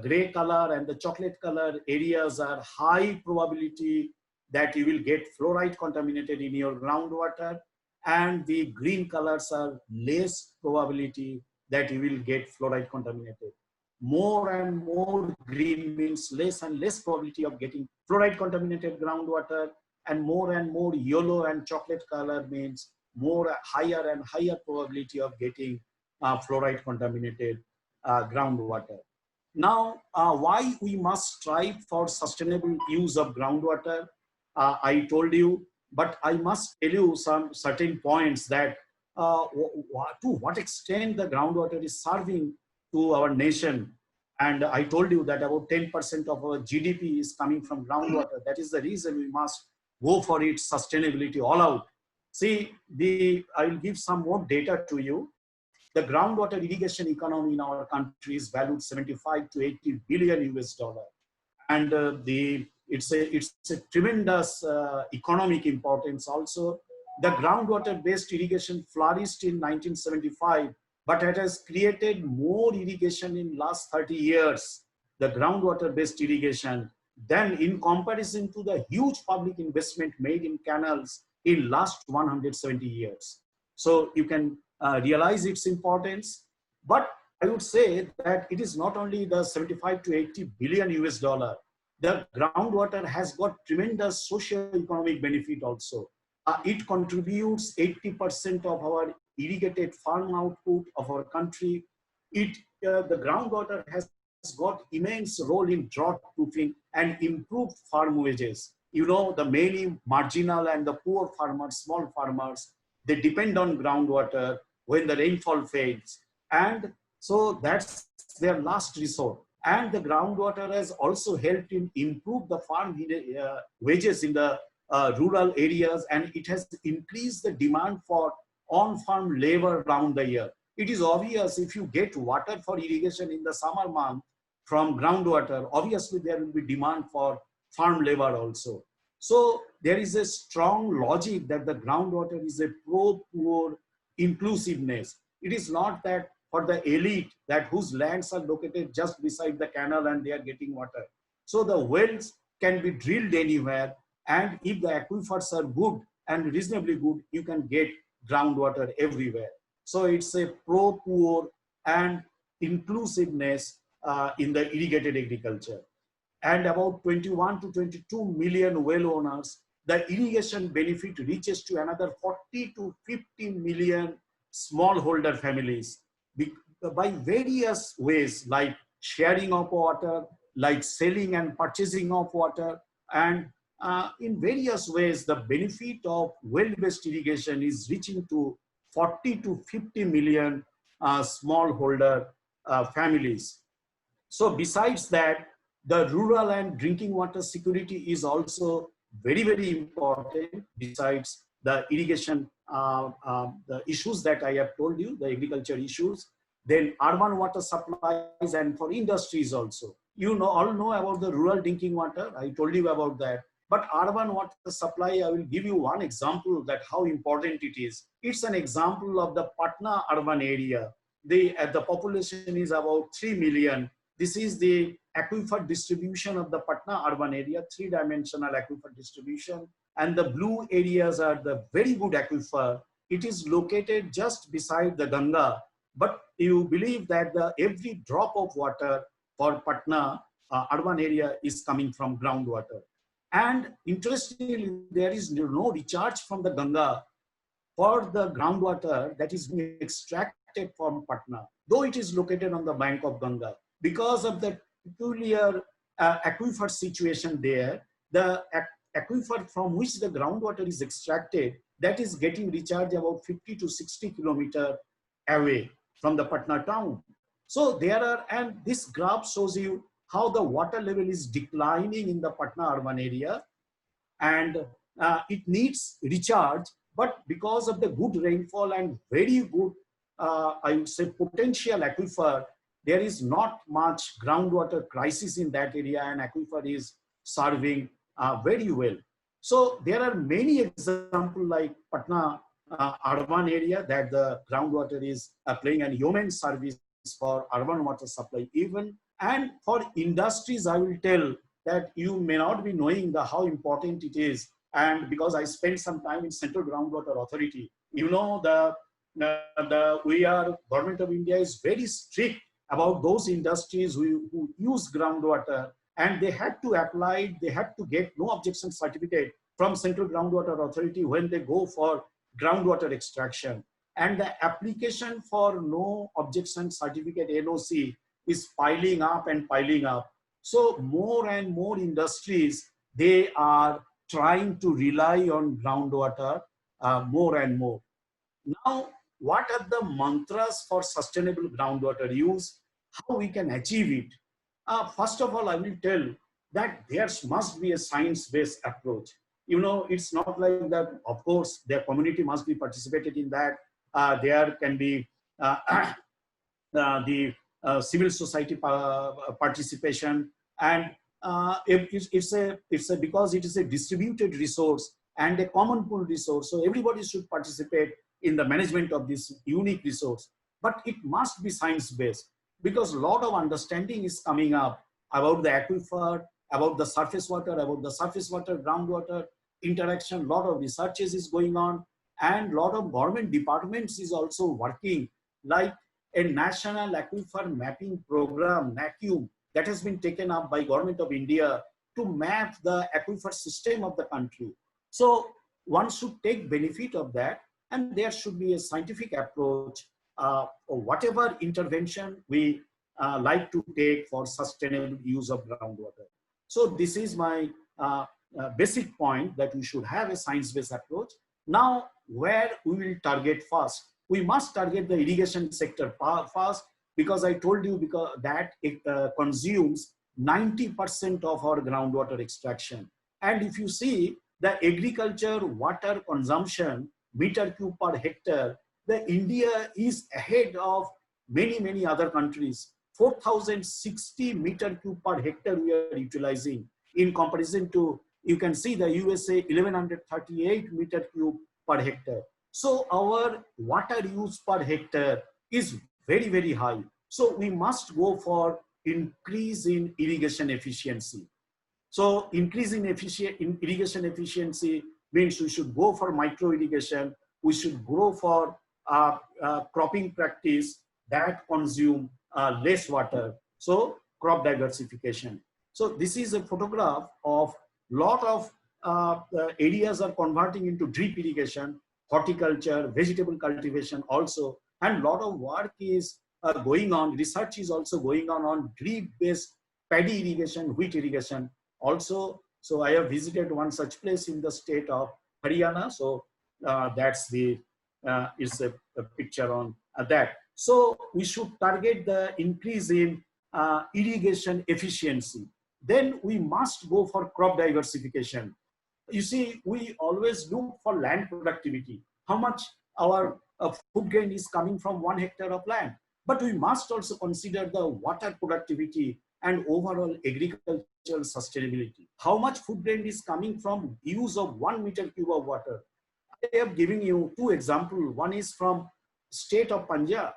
gray color and the chocolate color areas are high probability that you will get fluoride contaminated in your groundwater, and the green colors are less probability that you will get fluoride contaminated. More and more green means less and less probability of getting fluoride contaminated groundwater, and more yellow and chocolate color means more higher and higher probability of getting fluoride contaminated groundwater. Now, why we must strive for sustainable use of groundwater? I told you, but I must tell you some certain points that to what extent the groundwater is serving to our nation. And I told you that about 10% of our GDP is coming from groundwater. That is the reason we must go for its sustainability all out. See, I will give some more data to you. The groundwater irrigation economy in our country is valued 75 to 80 billion US dollar. And it's a tremendous economic importance also. The groundwater based irrigation flourished in 1975, but it has created more irrigation in last 30 years, the groundwater based irrigation, than in comparison to the huge public investment made in canals in last 170 years. So you can realize its importance. But I would say that it is not only the 75 to 80 billion US dollar. The groundwater has got tremendous socio-economic benefit also. It contributes 80% of our irrigated farm output of our country. The groundwater has got immense role in drought proofing and improved farm wages. You know, the many marginal and the poor farmers, small farmers, they depend on groundwater when the rainfall fails. And so that's their last resort. And the groundwater has also helped in improve the farm wages in the rural areas, and it has increased the demand for on-farm labor around the year. It is obvious if you get water for irrigation in the summer month from groundwater, obviously there will be demand for farm labor also. So there is a strong logic that the groundwater is a pro-poor inclusiveness. It is not that for the elite that whose lands are located just beside the canal and they are getting water. So the wells can be drilled anywhere, and if the aquifers are good and reasonably good, you can get groundwater everywhere. So it's a pro-poor and inclusiveness in the irrigated agriculture. And about 21 to 22 million well owners, the irrigation benefit reaches to another 40 to 50 million smallholder families by various ways, like sharing of water, like selling and purchasing of water, and in various ways, the benefit of well-based irrigation is reaching to 40 to 50 million smallholder families. So besides that, the rural and drinking water security is also very, very important besides the irrigation, the issues that I have told you, the agriculture issues, then urban water supplies and for industries also. You know, all know about the rural drinking water. I told you about that. But urban water supply, I will give you one example that how important it is. It's an example of the Patna urban area. The population is about 3 million. This is the aquifer distribution of the Patna urban area, three-dimensional aquifer distribution. And the blue areas are the very good aquifer. It is located just beside the Ganga. But you believe that every drop of water for Patna urban area is coming from groundwater. And interestingly, there is no recharge from the Ganga for the groundwater that is being extracted from Patna, though it is located on the bank of Ganga. Because of the peculiar aquifer situation there, the aquifer from which the groundwater is extracted, that is getting recharged about 50 to 60 kilometers away from the Patna town. So there are, and this graph shows you how the water level is declining in the Patna urban area, and it needs recharge, but because of the good rainfall and very good, I would say, potential aquifer, there is not much groundwater crisis in that area, and aquifer is serving very well. So there are many examples like Patna urban area that the groundwater is playing an immense service for urban water supply even. And for industries, I will tell that you may not be knowing how important it is. And because I spent some time in Central Groundwater Authority, you know, government of India is very strict about those industries who use groundwater, and they had to apply, they had to get no objection certificate from Central Groundwater Authority when they go for groundwater extraction. And the application for no objection certificate, NOC, is piling up and piling up. So more and more industries, they are trying to rely on groundwater more and more. Now, what are the mantras for sustainable groundwater use? How we can achieve it? First of all, I will tell that there must be a science-based approach. You know, it's not like that, of course, their community must be participated in that. There can be the civil society participation, and because it is a distributed resource and a common pool resource, so everybody should participate in the management of this unique resource. But it must be science-based, because a lot of understanding is coming up about the aquifer, about the surface water groundwater interaction. A lot of researches is going on, and a lot of government departments is also working, like a national aquifer mapping program, NACUM, that has been taken up by Government of India to map the aquifer system of the country. So one should take benefit of that, and there should be a scientific approach or whatever intervention we like to take for sustainable use of groundwater. So this is my basic point, that we should have a science-based approach. Now, where we will target first? We must target the irrigation sector first, because I told you that it consumes 90% of our groundwater extraction. And if you see the agriculture water consumption meter cube per hectare, the India is ahead of many other countries. 4,060 meter cube per hectare we are utilizing, in comparison to, you can see the USA 1138 meter cube per hectare. So our water use per hectare is very high. So we must go for increase in irrigation efficiency. So increase in irrigation efficiency means we should go for micro irrigation. We should go for cropping practice that consume less water. So crop diversification. So this is a photograph of lot of areas are converting into drip irrigation, horticulture, vegetable cultivation also, and lot of work is going on. Research is also going on drip-based paddy irrigation, wheat irrigation also. So I have visited one such place in the state of Haryana. So that's the is a picture on that. So we should target the increase in irrigation efficiency. Then we must go for crop diversification. You see, we always look for land productivity, how much our food grain is coming from 1 hectare of land. But we must also consider the water productivity and overall agricultural sustainability. How much food grain is coming from use of 1 meter cube of water? I have given you 2 examples. One is from state of Punjab,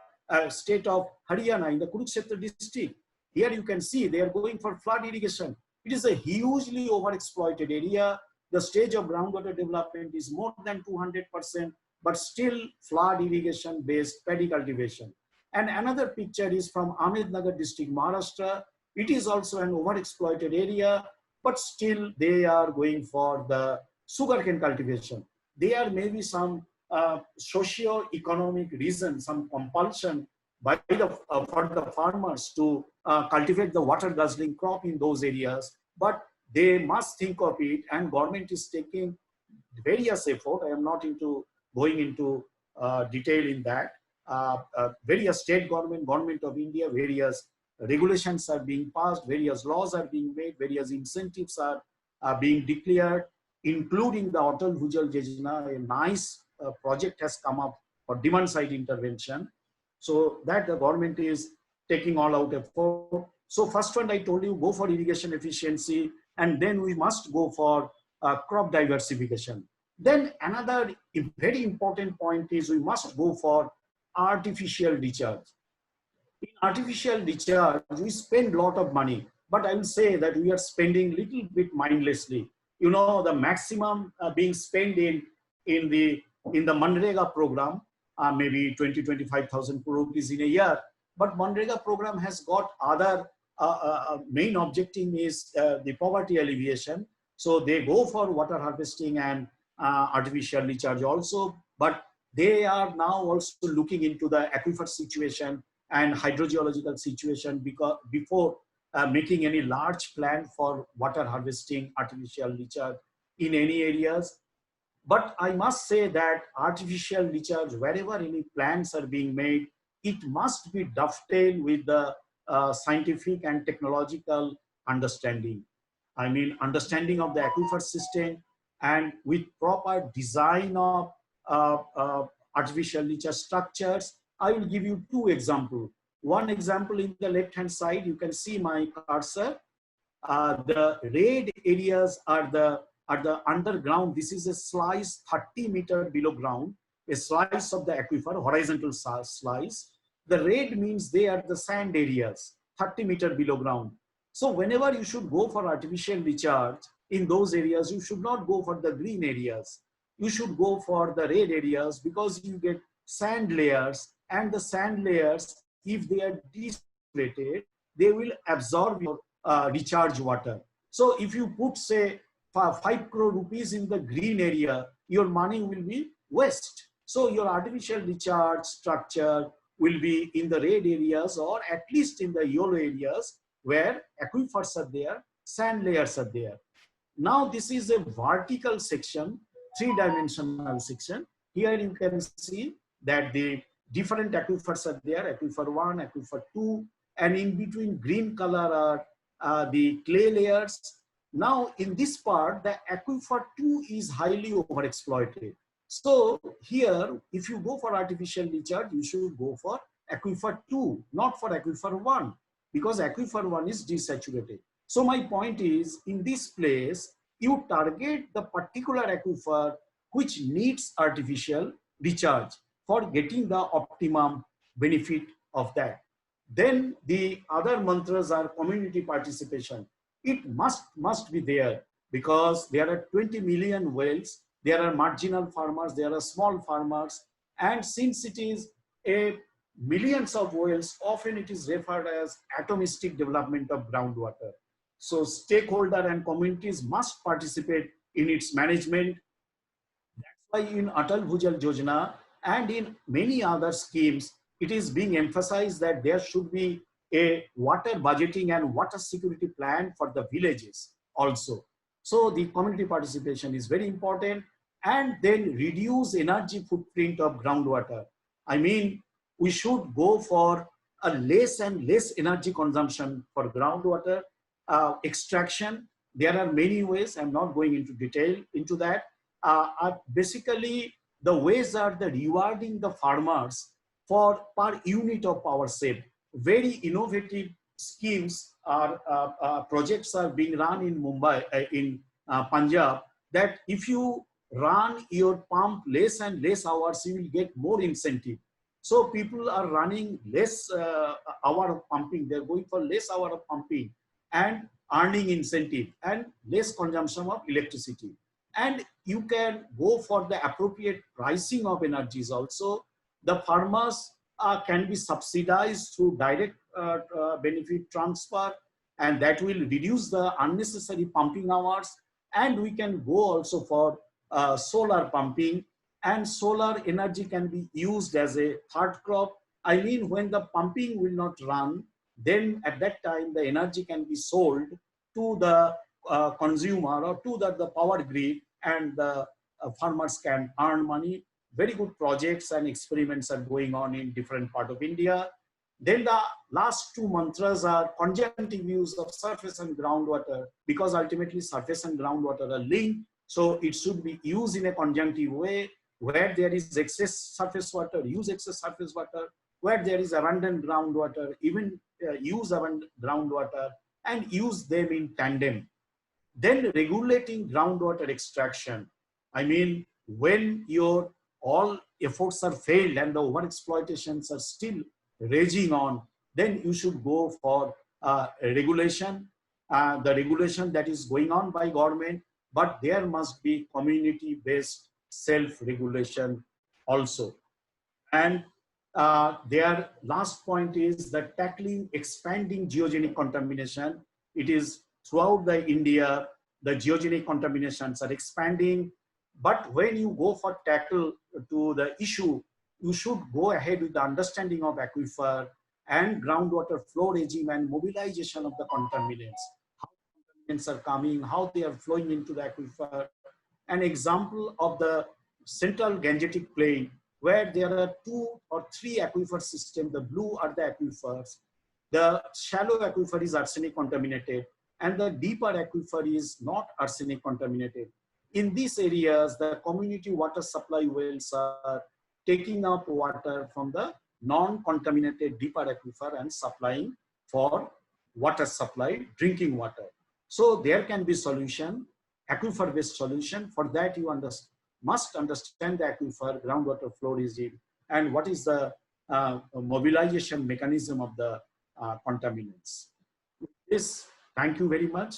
state of Haryana in the Kurukshetra district. Here you can see they are going for flood irrigation. It is a hugely overexploited area. The stage of groundwater development is more than 200%, but still flood irrigation based paddy cultivation. And another picture is from Ahmednagar district, Maharashtra. It is also an overexploited area, but still they are going for the sugarcane cultivation. There may be some socio-economic reason, some compulsion by for the farmers to cultivate the water guzzling crop in those areas, but they must think of it, and government is taking various effort. I am not going into detail in that. Various state government of India, various regulations are being passed, various laws are being made, various incentives are being declared, including the Atal Bhujal Yojana. A nice project has come up for demand side intervention, so that the government is taking all out effort. So first one I told you, go for irrigation efficiency, and then we must go for crop diversification. Then another very important point is we must go for artificial recharge. In artificial recharge, we spend a lot of money, but I will say that we are spending little bit mindlessly. You know, the maximum being spent in the Manrega program, maybe 20-25,000 crore rupees in a year. But Manrega program has got other main objective is the poverty alleviation. So they go for water harvesting and artificial recharge also, but they are now also looking into the aquifer situation and hydrogeological situation because before making any large plan for water harvesting, artificial recharge in any areas. But I must say that artificial recharge, wherever any plans are being made, it must be dovetailed with the scientific and technological understanding. I mean, understanding of the aquifer system, and with proper design of artificial recharge structures. I will give you two examples. One example in the left-hand side, you can see my cursor. The red areas are the underground. This is a slice 30 meters below ground, a slice of the aquifer, horizontal slice. The red means they are the sand areas, 30 meters below ground. So whenever you should go for artificial recharge in those areas, you should not go for the green areas. You should go for the red areas because you get sand layers, and the sand layers, if they are depleted, they will absorb your recharge water. So if you put, say, 5 crore rupees in the green area, your money will be waste. So your artificial recharge structure will be in the red areas, or at least in the yellow areas where aquifers are there, sand layers are there. Now this is a vertical section, three-dimensional section. Here you can see that the different aquifers are there, aquifer 1, aquifer 2, and in between green color are the clay layers. Now in this part, the aquifer 2 is highly overexploited. So here, if you go for artificial recharge, you should go for aquifer 2, not for aquifer 1, because aquifer 1 is desaturated. So my point is, in this place, you target the particular aquifer which needs artificial recharge for getting the optimum benefit of that. Then the other mantras are community participation. It must be there because there are 20 million wells, there are marginal farmers, there are small farmers, and since it is a millions of wells, often it is referred as atomistic development of groundwater. So stakeholder and communities must participate in its management. That's why in Atal Bhujal Yojana and in many other schemes, it is being emphasized that there should be a water budgeting and water security plan for the villages also. So the community participation is very important, and then reduce energy footprint of groundwater. I mean, we should go for a less and less energy consumption for groundwater extraction. There are many ways. I'm not going into detail into that. Basically, the ways are the rewarding the farmers for per unit of power saved. Very innovative schemes are projects are being run in Mumbai, in Punjab, that if you run your pump less and less hours, you will get more incentive. So people are running less hour of pumping. They're going for less hour of pumping and earning incentive and less consumption of electricity. And you can go for the appropriate pricing of energies also. The farmers can be subsidized through direct benefit transfer, and that will reduce the unnecessary pumping hours. And we can go also for solar pumping, and solar energy can be used as a third crop. I mean, when the pumping will not run, then at that time the energy can be sold to the consumer or to the power grid, and the farmers can earn money. Very good projects and experiments are going on in different parts of India. Then the last two mantras are conjunctive use of surface and groundwater, because ultimately surface and groundwater are linked. So it should be used in a conjunctive way. Where there is excess surface water, use excess surface water. Where there is abundant groundwater, even use abundant groundwater and use them in tandem. Then regulating groundwater extraction. I mean, when your all efforts are failed and the overexploitations are still raging on, then you should go for regulation, the regulation that is going on by government, but there must be community-based self-regulation also. And their last point is that tackling expanding geogenic contamination. It is throughout the India, the geogenic contaminations are expanding. But when you go for tackle to the issue, you should go ahead with the understanding of aquifer and groundwater flow regime and mobilization of the contaminants. How contaminants are coming, how they are flowing into the aquifer. An example of the central Gangetic Plain, where there are 2 or 3 aquifer systems. The blue are the aquifers. The shallow aquifer is arsenic contaminated, and the deeper aquifer is not arsenic contaminated. In these areas, the community water supply wells are taking up water from the non-contaminated deeper aquifer and supplying for water supply, drinking water. So there can be solution, aquifer-based solution. For that, you must understand the aquifer, groundwater flow regime, and what is the mobilization mechanism of the contaminants. This, thank you very much.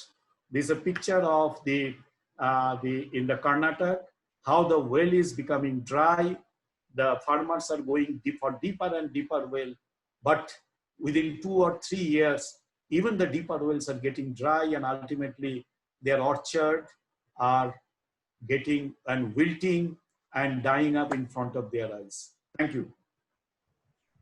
This is a picture of in the Karnataka, how the well is becoming dry. The farmers are going deeper and deeper well, but within 2 or 3 years, even the deeper wells are getting dry, and ultimately their orchard are getting and wilting and dying up in front of their eyes. Thank you.